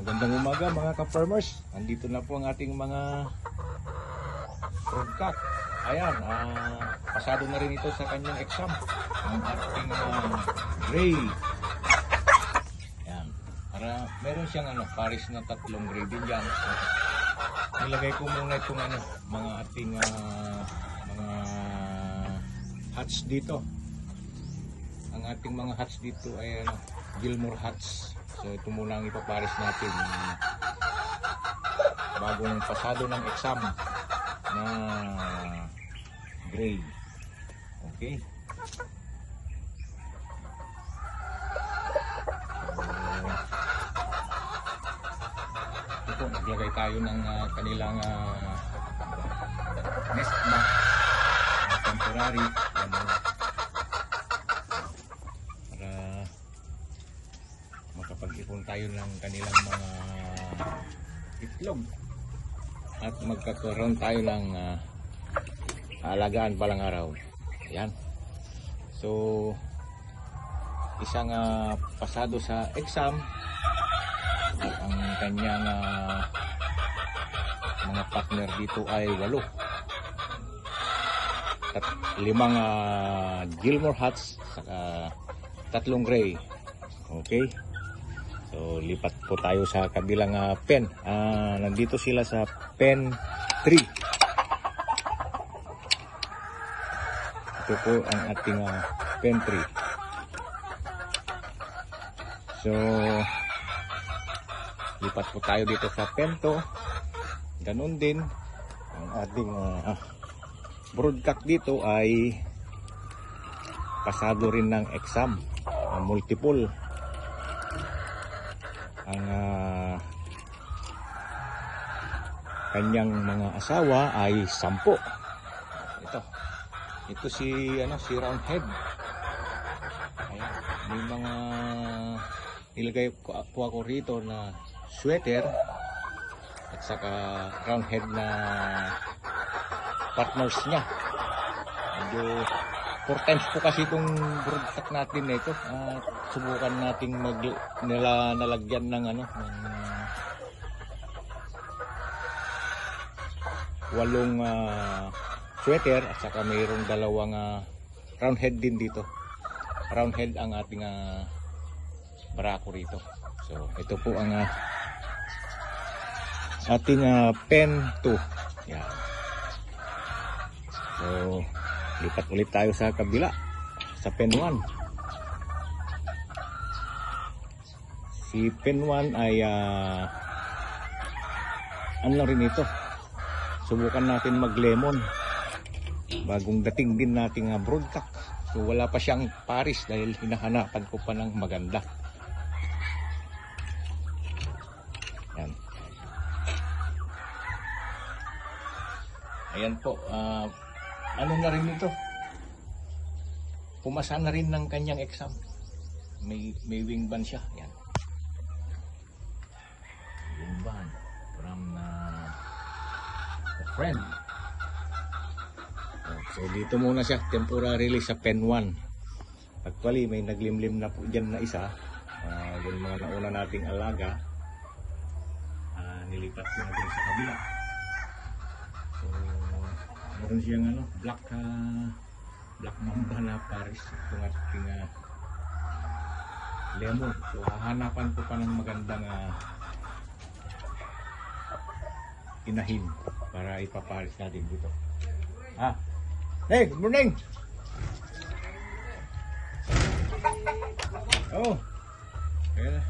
Magandang umaga mga ka-farmers. Andito na po ang ating mga broodcock. Ayan, pasado na rin ito sa kanyang exam. Ang ating gray. Ayan, para meron siyang pares na tatlong gray din dyan. So, nilagay ko muna itong mga ating mga hatch dito. Ang ating mga hatch dito ay Gilmore hatch. So ito muna ang ipapares natin bagong pasado ng exam na gray. Okay. Ito, naglagay tayo ng kanilang nest mat temporary makapag-ipon tayo ng kanilang mga itlog at magkakaroon tayo ng alagaan palang araw. Ayan. So isang pasado sa exam at ang kanyang mga partner dito ay 8 at 5 Gilmore hats saka 3 gray. Okay. So lipat po tayo sa kabilang pen. Nandito sila sa pen 3. Ito po ang ating pen 3. So lipat po tayo dito sa pen 2. Ganun din ang ating broodcock dito ay pasado rin ng exam, multiple. Ang kanyang mga asawa ay 10. Ito si roundhead. Ayan, may mga ilagay po ako rito na sweater at saka roundhead na partners niya. Medyo 4 times po kasi itong broodcock natin na ito. Subukan nating nalagyan ng ng 8 sweater at saka mayroong 2 roundhead din dito. Roundhead ang ating barako rito. So ito po ang ating pen 2. Yan. So lipat ulit tayo sa kabila sa pen 1. Si pen 1 ay ano rin ito, subukan natin mag lemon, bagong dating din nating broodcock. So wala pa siyang paris dahil hinahanapan ko pa ng maganda. Yan. Ayan po, ano na rin ito, pumasa na rin ng kanyang exam. May wing band siya. Yan, wing band from a friend. So dito muna siya temporarily sa pen 1. Actually may naglimlim na po dyan na isa, yung mga nauna nating alaga, nilipat ko na din sa kabila. So meron siyang black mamba na paris itong ating lemon. So hahanapan ko pa ng magandang inahin para ipaparis natin dito. Hey, good morning! Oh, ayan na.